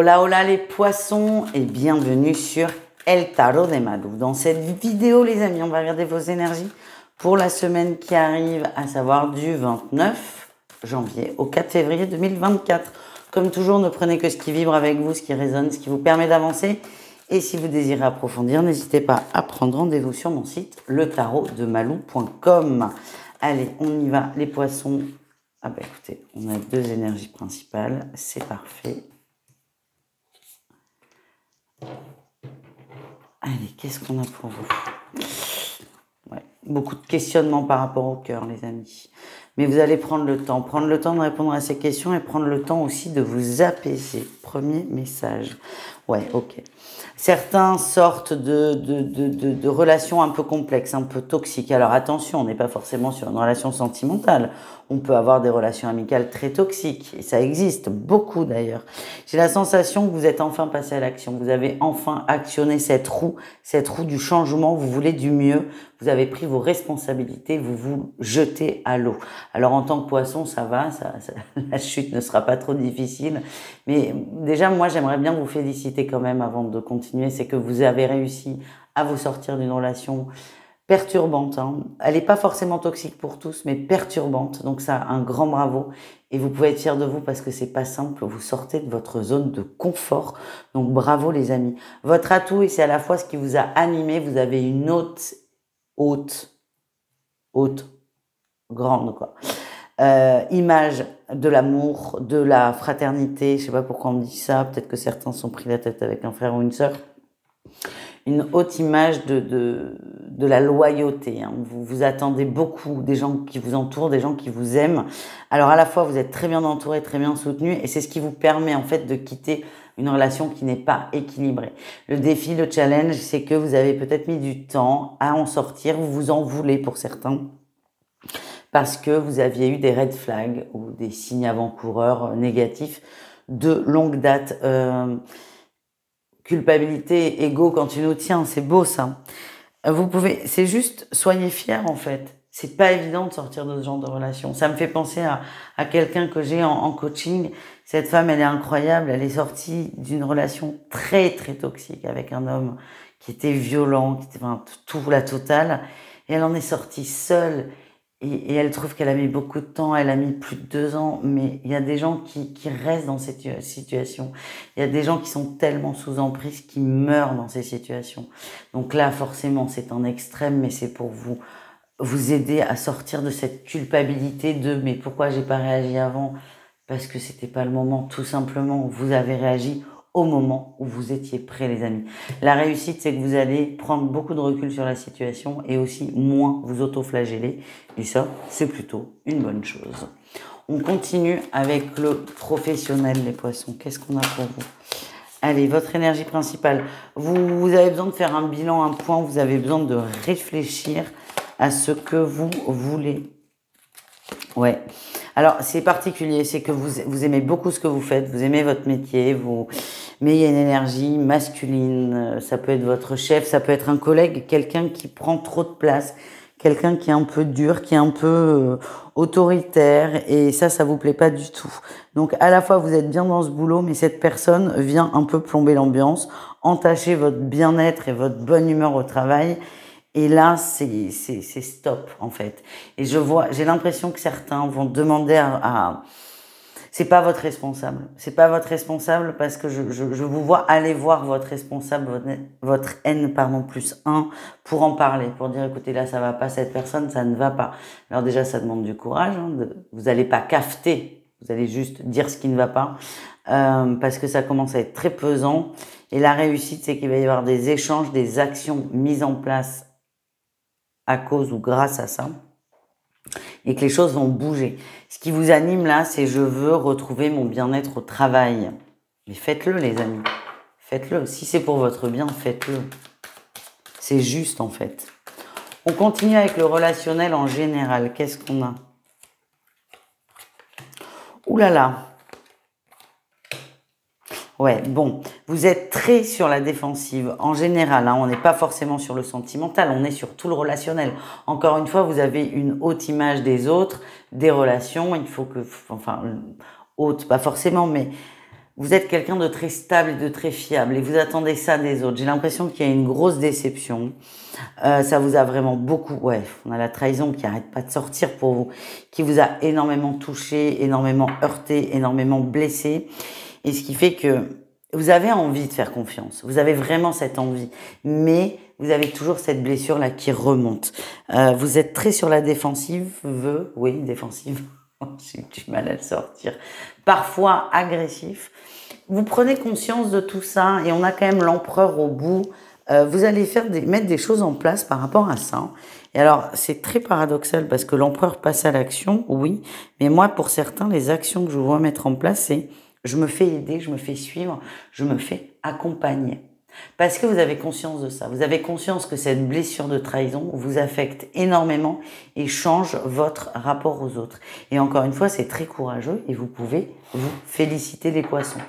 Hola, hola les poissons et bienvenue sur El Tarot de Malou. Dans cette vidéo, les amis, on va regarder vos énergies pour la semaine qui arrive, à savoir du 29 janvier au 4 février 2024. Comme toujours, ne prenez que ce qui vibre avec vous, ce qui résonne, ce qui vous permet d'avancer. Et si vous désirez approfondir, n'hésitez pas à prendre rendez-vous sur mon site, letarotdemalou.com. Allez, on y va, les poissons. Ah bah écoutez, on a deux énergies principales, c'est parfait. Allez, qu'est-ce qu'on a pour vous? Ouais, beaucoup de questionnements par rapport au cœur, les amis. Mais vous allez prendre le temps de répondre à ces questions et prendre le temps aussi de vous apaiser. Premier message. Ouais, ok. Certains sortent de relations un peu complexes, un peu toxiques. Alors attention, on n'est pas forcément sur une relation sentimentale. On peut avoir des relations amicales très toxiques. Et ça existe, beaucoup d'ailleurs. J'ai la sensation que vous êtes enfin passé à l'action. Vous avez enfin actionné cette roue du changement. Vous voulez du mieux. Vous avez pris vos responsabilités. Vous vous jetez à l'eau. Alors en tant que poisson, ça va. La chute ne sera pas trop difficile. Mais déjà, moi, j'aimerais bien vous féliciter quand même avant de continuer. C'est que vous avez réussi à vous sortir d'une relation perturbante. Hein. Elle n'est pas forcément toxique pour tous, mais perturbante. Donc ça, un grand bravo. Et vous pouvez être fiers de vous parce que c'est pas simple. Vous sortez de votre zone de confort. Donc bravo les amis. Votre atout, et c'est à la fois ce qui vous a animé. Vous avez une haute, grande quoi. Image de l'amour, de la fraternité. Je sais pas pourquoi on me dit ça. Peut-être que certains sont pris la tête avec un frère ou une sœur. Une haute image de la loyauté. Hein. Vous attendez beaucoup des gens qui vous entourent, des gens qui vous aiment. Alors à la fois, vous êtes très bien entouré, très bien soutenu, et c'est ce qui vous permet en fait de quitter une relation qui n'est pas équilibrée. Le défi, le challenge, c'est que vous avez peut-être mis du temps à en sortir, vous vous en voulez pour certains, parce que vous aviez eu des red flags ou des signes avant-coureurs négatifs de longue date. Culpabilité, ego quand tu nous tiens, c'est beau ça. Vous pouvez, c'est juste, soyez fiers en fait. C'est pas évident de sortir de ce genre de relation. Ça me fait penser à quelqu'un que j'ai en coaching. Cette femme, elle est incroyable. Elle est sortie d'une relation très très toxique avec un homme qui était violent, qui était tout la totale. Et elle en est sortie seule. Et elle trouve qu'elle a mis beaucoup de temps, elle a mis plus de 2 ans, mais il y a des gens qui restent dans cette situation. Il y a des gens qui sont tellement sous emprise qui meurent dans ces situations. Donc là, forcément, c'est un extrême, mais c'est pour vous aider à sortir de cette culpabilité de « mais pourquoi j'ai pas réagi avant ?» Parce que c'était pas le moment, tout simplement. Vous avez réagi au moment où vous étiez prêts, les amis. La réussite, c'est que vous allez prendre beaucoup de recul sur la situation et aussi moins vous auto-flageller. Et ça, c'est plutôt une bonne chose. On continue avec le professionnel, les poissons. Qu'est-ce qu'on a pour vous? Allez, votre énergie principale. Vous avez besoin de faire un bilan, un point. Vous avez besoin de réfléchir à ce que vous voulez. Ouais. Alors, c'est particulier, c'est que vous aimez beaucoup ce que vous faites, vous aimez votre métier, mais il y a une énergie masculine, ça peut être votre chef, ça peut être un collègue, quelqu'un qui prend trop de place, quelqu'un qui est un peu dur, qui est un peu autoritaire, et ça vous plaît pas du tout. Donc, à la fois, vous êtes bien dans ce boulot, mais cette personne vient un peu plomber l'ambiance, entacher votre bien-être et votre bonne humeur au travail. Et là, c'est stop, en fait. Et j'ai l'impression que certains vont demander c'est pas votre responsable. C'est pas votre responsable parce que je vous vois aller voir votre responsable, votre N, pardon, plus 1, pour en parler, pour dire, écoutez, là, ça va pas, cette personne, ça ne va pas. Alors déjà, ça demande du courage, hein, vous allez pas cafeter, vous allez juste dire ce qui ne va pas, parce que ça commence à être très pesant. Et la réussite, c'est qu'il va y avoir des échanges, des actions mises en place à cause ou grâce à ça, et que les choses vont bouger. Ce qui vous anime là, c'est je veux retrouver mon bien-être au travail. Mais faites-le les amis, faites-le. Si c'est pour votre bien, faites-le. C'est juste en fait. On continue avec le relationnel en général. Qu'est-ce qu'on a? Ouh là là. Ouais, bon, vous êtes très sur la défensive en général, hein, on n'est pas forcément sur le sentimental, on est sur tout le relationnel. Encore une fois, vous avez une haute image des autres, des relations, il faut que, enfin, haute, pas forcément, mais vous êtes quelqu'un de très stable et de très fiable et vous attendez ça des autres. J'ai l'impression qu'il y a une grosse déception. Ça vous a vraiment beaucoup... Ouais, on a la trahison qui arrête pas de sortir pour vous, qui vous a énormément touché, énormément heurté, énormément blessé. Et ce qui fait que vous avez envie de faire confiance. Vous avez vraiment cette envie. Mais vous avez toujours cette blessure-là qui remonte. Vous êtes très sur la défensive. Oui, défensive. J'ai du mal à le sortir. Parfois agressif. Vous prenez conscience de tout ça et on a quand même l'empereur au bout. Vous allez mettre des choses en place par rapport à ça. Et alors, c'est très paradoxal parce que l'empereur passe à l'action, oui. Mais moi, pour certains, les actions que je vois mettre en place, c'est je me fais aider, je me fais suivre, je me fais accompagner. Parce que vous avez conscience de ça. Vous avez conscience que cette blessure de trahison vous affecte énormément et change votre rapport aux autres. Et encore une fois, c'est très courageux et vous pouvez vous féliciter les poissons.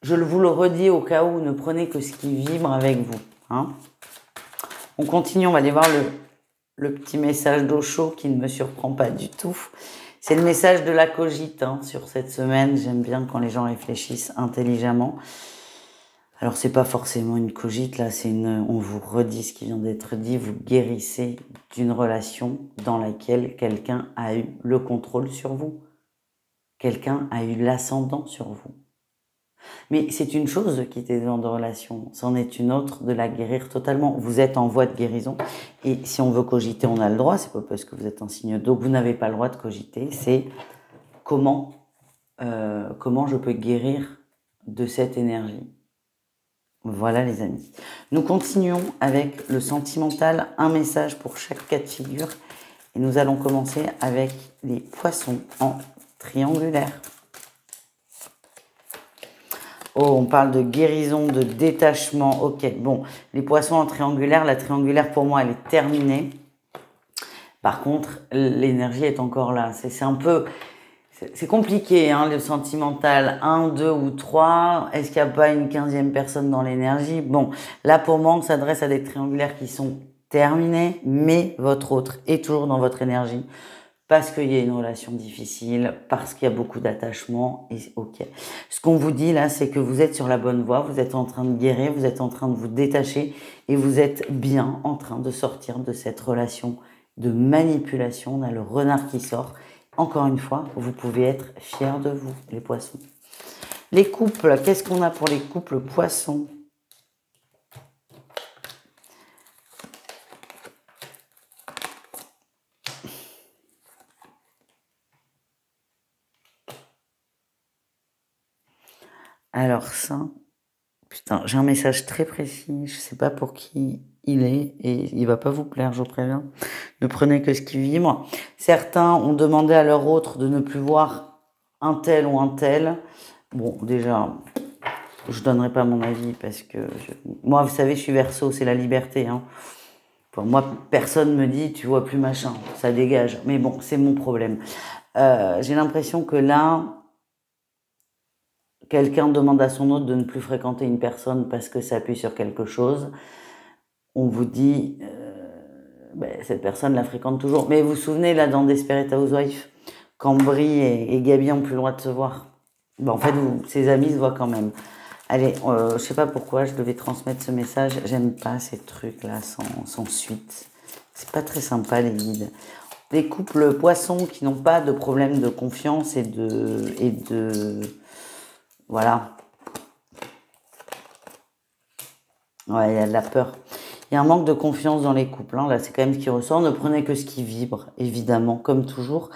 Je vous le redis au cas où, ne prenez que ce qui vibre avec vous. Hein. On continue, on va aller voir le petit message d'Osho qui ne me surprend pas du tout. C'est le message de la cogite sur cette semaine. J'aime bien quand les gens réfléchissent intelligemment. Alors, c'est pas forcément une cogite, là, on vous redit ce qui vient d'être dit, vous guérissez d'une relation dans laquelle quelqu'un a eu le contrôle sur vous. Quelqu'un a eu l'ascendant sur vous. Mais c'est une chose de quitter ce genre de relation, c'en est une autre de la guérir totalement. Vous êtes en voie de guérison et si on veut cogiter, on a le droit, c'est pas parce que vous êtes un signe d'eau que vous n'avez pas le droit de cogiter, c'est comment je peux guérir de cette énergie. Voilà les amis. Nous continuons avec le sentimental, un message pour chaque cas de figure. Et nous allons commencer avec les poissons en triangulaire. Oh, on parle de guérison, de détachement. Ok, bon, les poissons en triangulaire, la triangulaire pour moi elle est terminée. Par contre, l'énergie est encore là. C'est un peu... C'est compliqué, le sentimental. 1, 2 ou 3. Est-ce qu'il n'y a pas une 15e personne dans l'énergie? Bon, là, pour moi, on s'adresse à des triangulaires qui sont terminés, mais votre autre est toujours dans votre énergie. Parce qu'il y a une relation difficile, parce qu'il y a beaucoup d'attachement. Et ok. Ce qu'on vous dit là, c'est que vous êtes sur la bonne voie, vous êtes en train de guérir, vous êtes en train de vous détacher et vous êtes bien en train de sortir de cette relation de manipulation. On a le renard qui sort. Encore une fois, vous pouvez être fiers de vous, les poissons. Les couples, qu'est-ce qu'on a pour les couples poissons? Alors ça, putain, j'ai un message très précis, je sais pas pour qui il est et il va pas vous plaire, je vous préviens. Ne prenez que ce qui vibre. Certains ont demandé à leur autre de ne plus voir un tel ou un tel. Bon, déjà, je donnerai pas mon avis parce que moi, vous savez, je suis Verseau, c'est la liberté. Enfin, moi, personne me dit, tu vois plus machin, ça dégage. Mais bon, c'est mon problème. J'ai l'impression que là, quelqu'un demande à son autre de ne plus fréquenter une personne parce que ça appuie sur quelque chose. On vous dit, cette personne la fréquente toujours. Mais vous vous souvenez, là, dans Desperate Housewives, quand Brie et Gabi ont plus le droit de se voir. En fait, ses amis se voient quand même. Allez, je sais pas pourquoi je devais transmettre ce message. J'aime pas ces trucs-là sans suite. C'est pas très sympa, les guides. Des couples poissons qui n'ont pas de problème de confiance et de voilà. Ouais, il y a de la peur. Il y a un manque de confiance dans les couples. Là, c'est quand même ce qui ressort. Ne prenez que ce qui vibre, évidemment, comme toujours.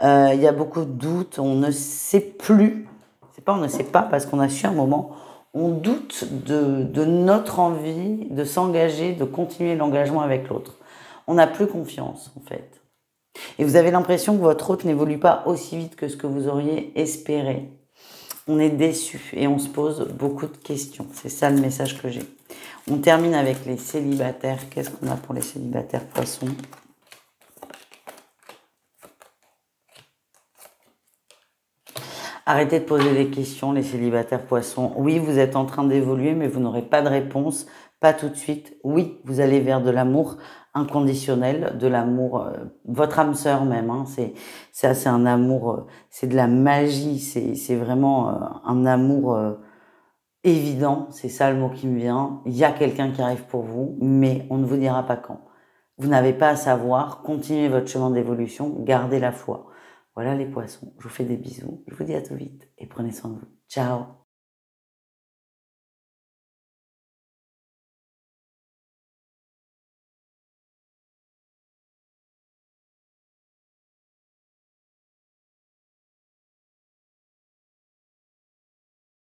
Il y a beaucoup de doutes. On ne sait plus. C'est pas on ne sait pas parce qu'on a su un moment. On doute de notre envie de s'engager, de continuer l'engagement avec l'autre. On n'a plus confiance, en fait. Et vous avez l'impression que votre autre n'évolue pas aussi vite que ce que vous auriez espéré. On est déçu et on se pose beaucoup de questions. C'est ça le message que j'ai. On termine avec les célibataires. Qu'est-ce qu'on a pour les célibataires poissons? Arrêtez de poser des questions, les célibataires poissons. Oui, vous êtes en train d'évoluer, mais vous n'aurez pas de réponse, pas tout de suite. Oui, vous allez vers de l'amour inconditionnel, de l'amour, votre âme sœur même, hein, c'est un amour, c'est de la magie, c'est vraiment un amour évident, c'est ça le mot qui me vient. Il y a quelqu'un qui arrive pour vous, mais on ne vous dira pas quand. Vous n'avez pas à savoir, continuez votre chemin d'évolution, gardez la foi. Voilà les poissons, je vous fais des bisous, je vous dis à tout vite et prenez soin de vous. Ciao!